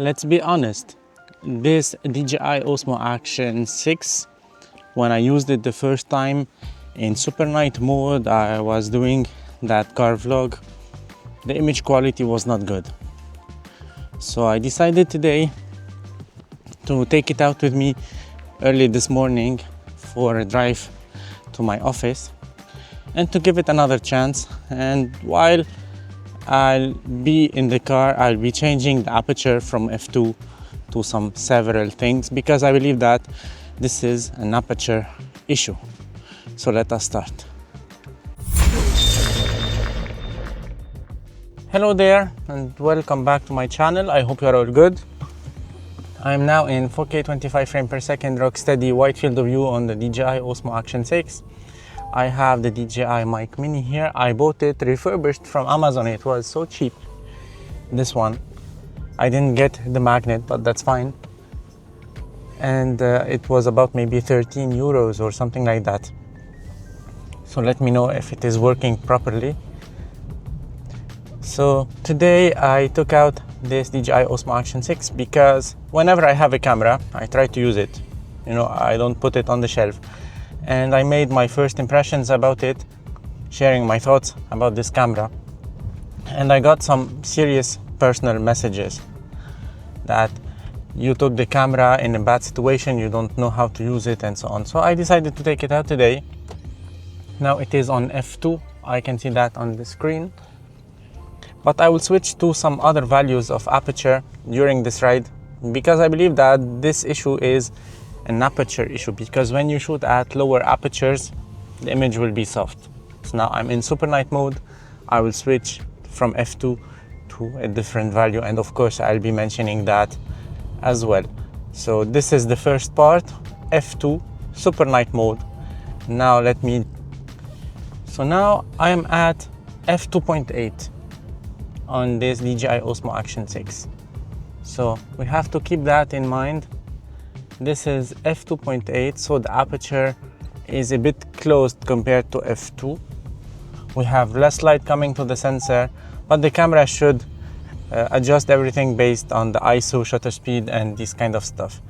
let's be honest, this DJI Osmo Action 6, when I used it the first time in super night mode, I was doing that car vlog, the image quality was not good. So I decided today to take it out with me early this morning for a drive to my office and to give it another chance. And while I'll be in the car, I'll be changing the aperture from f2 to some several things because I believe that this is an aperture issue. So let us start. Hello there and welcome back to my channel. I hope you're all good. I'm now in 4K 25 frames per second rock steady wide field of view on the DJI Osmo Action 6. I have the DJI mic mini here. I bought it refurbished from Amazon. It was so cheap. This one. I didn't get the magnet, but that's fine. And it was about maybe 13 euros or something like that. So let me know if it is working properly. So today I took out this DJI Osmo Action 6 because whenever I have a camera, I try to use it. You know, I don't put it on the shelf. And I made my first impressions about it, sharing my thoughts about this camera. And I got some serious personal messages that you took the camera in a bad situation, you don't know how to use it and so on. So I decided to take it out today. Now it is on f2, I can see that on the screen. But I will switch to some other values of aperture during this ride because I believe that this issue is an aperture issue, because when you shoot at lower apertures, the image will be soft. So now I'm in super night mode. I will switch from f2 to a different value, and of course I'll be mentioning that as well. So this is the first part, f2 super night mode. Now so now I am at f2.8 on this DJI Osmo Action 6. So we have to keep that in mind. This is f2.8, so the aperture is a bit closed compared to f2. We have less light coming to the sensor, but the camera should adjust everything based on the ISO, shutter speed, and this kind of stuff.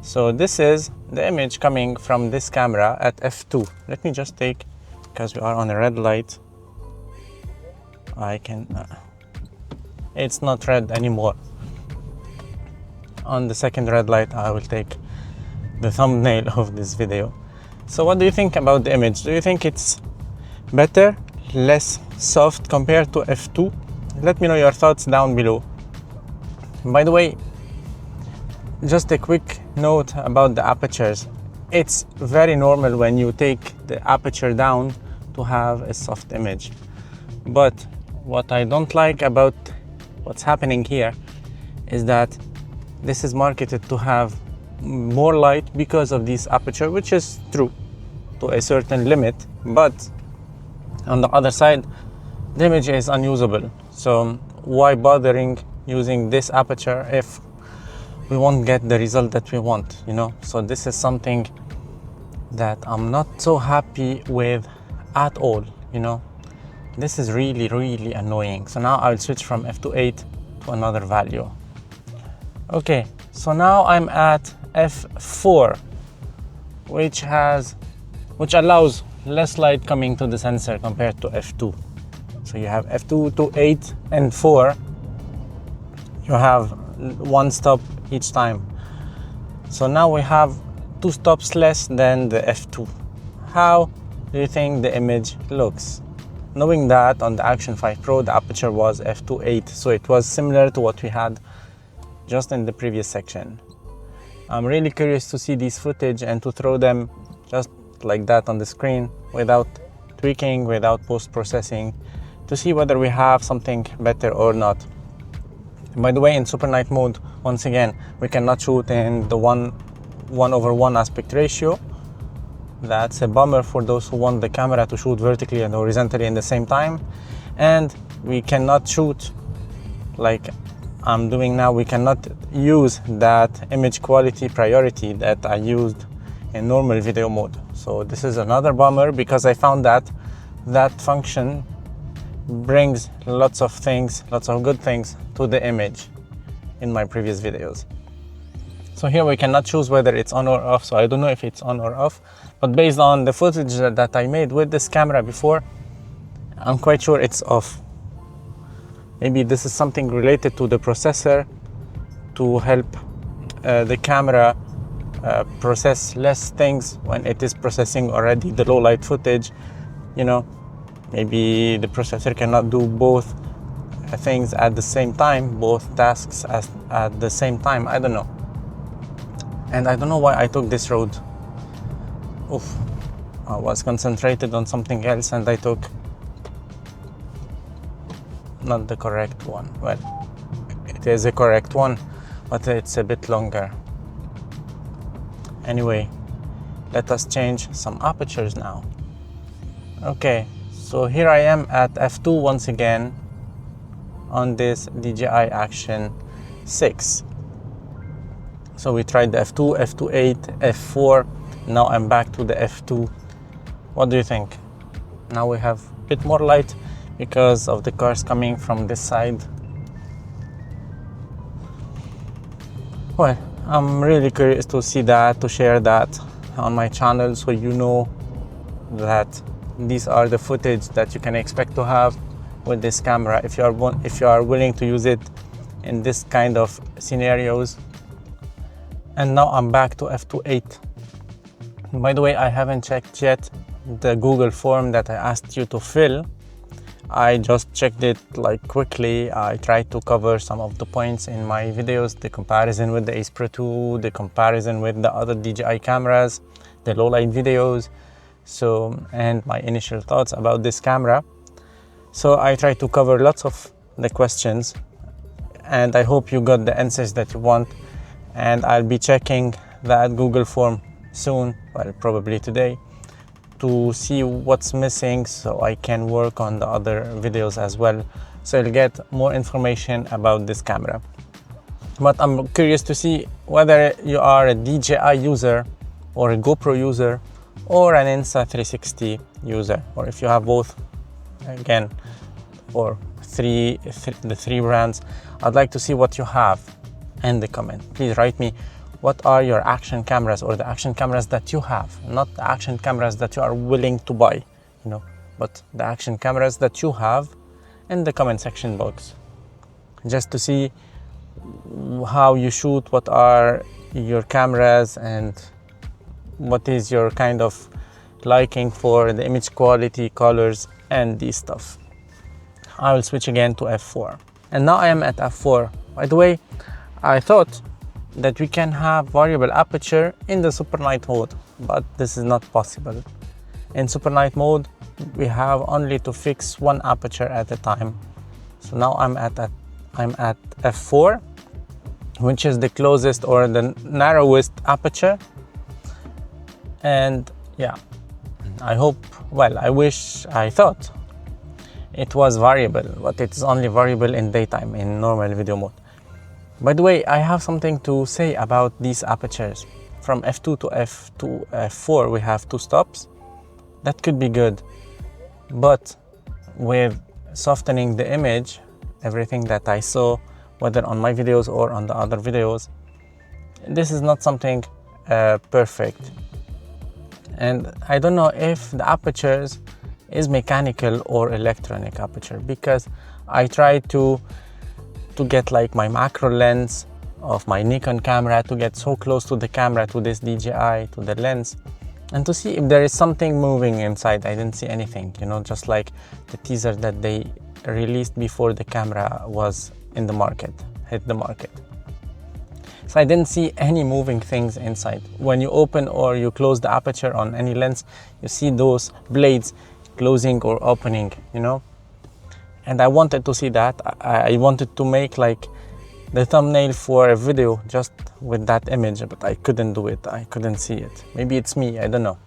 So this is the image coming from this camera at f2. Let me just take, because we are on a red light, I can, it's not red anymore. On the second red light, I will take the thumbnail of this video. So what do you think about the image? Do you think it's better, less soft compared to f2? Let me know your thoughts down below. By the way, just a quick note about the apertures. It's very normal when you take the aperture down to have a soft image. But what I don't like about what's happening here is that this is marketed to have more light because of this aperture, which is true to a certain limit, but on the other side the image is unusable. So why bothering using this aperture if we won't get the result that we want, you know? So this is something that I'm not so happy with at all, you know? This is really annoying. So now I'll switch from f2.8 to another value. Okay, so now I'm at f4, which allows less light coming to the sensor compared to f2. So you have f2 to 8 and 4, you have one stop each time. So now we have 2 stops less than the f2. How do you think the image looks? Knowing that on the Action 5 Pro the aperture was f2.8, so it was similar to what we had just in the previous section. I'm really curious to see these footage and to throw them just like that on the screen without tweaking, without post-processing, to see whether we have something better or not. By the way, in super night mode, once again, we cannot shoot in the 1:1 aspect ratio. That's a bummer for those who want the camera to shoot vertically and horizontally in the same time. And we cannot shoot like I'm doing now. We cannot use that image quality priority that I used in normal video mode. So this is another bummer because I found that that function brings lots of things, lots of good things to the image. in my previous videos. So here we cannot choose whether it's on or off, so I don't know if it's on or off, but based on the footage that I made with this camera before, I'm quite sure it's off. Maybe this is something related to the processor to help the camera process less things when it is processing already the low light footage. You know, maybe the processor cannot do both things at the same time, both tasks at the same time. I don't know. And I don't know why I took this road. Oof. I was concentrated on something else and I took not the correct one. Well, it is a correct one, but it's a bit longer. Anyway, let us change some apertures now. Okay, so here I am at f2 once again on this DJI Action 6. So we tried the f2, f2.8, f4. Now I'm back to the f2. What do you think? Now we have a bit more light because of the cars coming from this side. Well, I'm really curious to see that, to share that on my channel, so you know that these are the footage that you can expect to have with this camera if you are willing to use it in this kind of scenarios. And now I'm back to f2.8. By the way, I haven't checked yet the Google form that I asked you to fill. I just checked it like quickly. I tried to cover some of the points in my videos, the comparison with the Aperture 2, the comparison with the other DJI cameras, the low light videos, and my initial thoughts about this camera. So I tried to cover lots of the questions, and I hope you got the answers that you want. And I'll be checking that Google form soon, well, probably today, to see what's missing so I can work on the other videos as well, so you'll get more information about this camera. But I'm curious to see whether you are a DJI user or a GoPro user or an Insta360 user, or if you have both, again, or the three brands. I'd like to see what you have in the comment. Please write me what are your action cameras, or the action cameras that you have, not the action cameras that you are willing to buy, you know, but the action cameras that you have in the comment section box, just to see how you shoot, what are your cameras, and what is your kind of liking for the image quality, colors, and this stuff. I will switch again to f4, and now I am at f4. By the way, I thought that we can have variable aperture in the super night mode, but this is not possible. In super night mode, we have only to fix one aperture at a time. So now I'm at f4, which is the closest or the narrowest aperture. And yeah, I thought it was variable, but it's only variable in daytime, in normal video mode. By the way, I have something to say about these apertures. From f2 to f4, we have 2 stops. That could be good, but with softening the image, everything that I saw, whether on my videos or on the other videos, this is not something perfect. And I don't know if the apertures is mechanical or electronic aperture, because I tried to get like my macro lens of my Nikon camera to get so close to the camera, to this DJI, to the lens, and to see if there is something moving inside. I didn't see anything, you know, just like the teaser that they released before the camera was in the market, hit the market. So I didn't see any moving things inside. When you open or you close the aperture on any lens, you see those blades closing or opening, you know. And I wanted to see that. I wanted to make like the thumbnail for a video just with that image, but I couldn't do it. I couldn't see it. Maybe it's me, I don't know.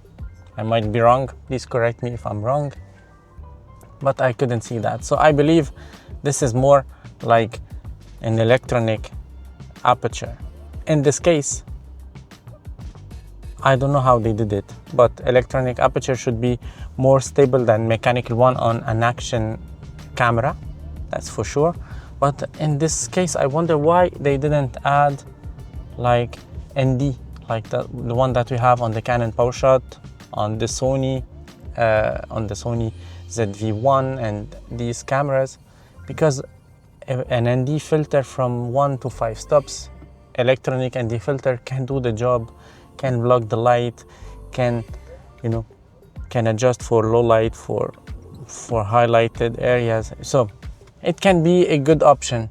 I might be wrong. Please correct me if I'm wrong. But I couldn't see that. So I believe this is more like an electronic aperture. In this case, I don't know how they did it, but electronic aperture should be more stable than mechanical one on an action camera, that's for sure. But in this case, I wonder why they didn't add like ND, like the one that we have on the Canon PowerShot, on the Sony ZV-1 and these cameras, because an ND filter from 1 to 5 stops, electronic ND filter, can do the job, can block the light, can adjust for low light, for highlighted areas. So it can be a good option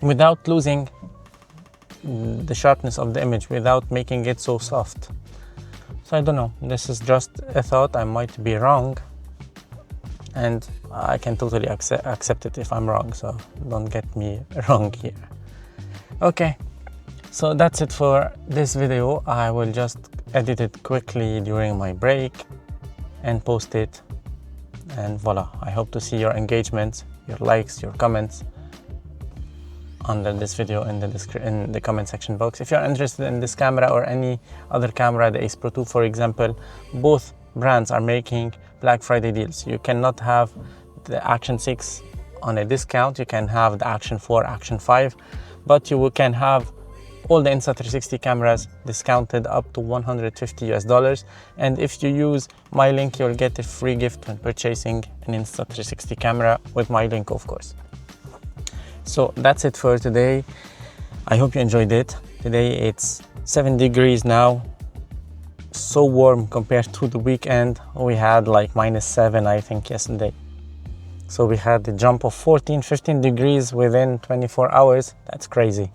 without losing the sharpness of the image, without making it so soft. So I don't know, this is just a thought, I might be wrong, and I can totally accept it if I'm wrong, so don't get me wrong here. Okay, so that's it for this video. I will just edit it quickly during my break and post it, and voila. I hope to see your engagement, your likes, your comments under this video in the comment section box. If you're interested in this camera or any other camera, the Ace Pro 2 for example, both brands are making Black Friday deals. You cannot have the Action 6 on a discount, you can have the Action 4, Action 5, but you can have all the Insta360 cameras discounted up to $150 US. And if you use my link, you'll get a free gift when purchasing an Insta360 camera with my link, of course. So that's it for today. I hope you enjoyed it. Today it's 7 degrees now, so warm compared to the weekend. We had like -7 I think yesterday. So we had a jump of 14-15 degrees within 24 hours. That's crazy.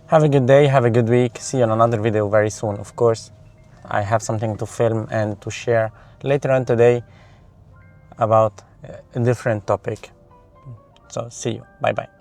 Have a good day, have a good week. See you on another video very soon, of course. I have something to film and to share later on today about a different topic. So see you. Bye bye.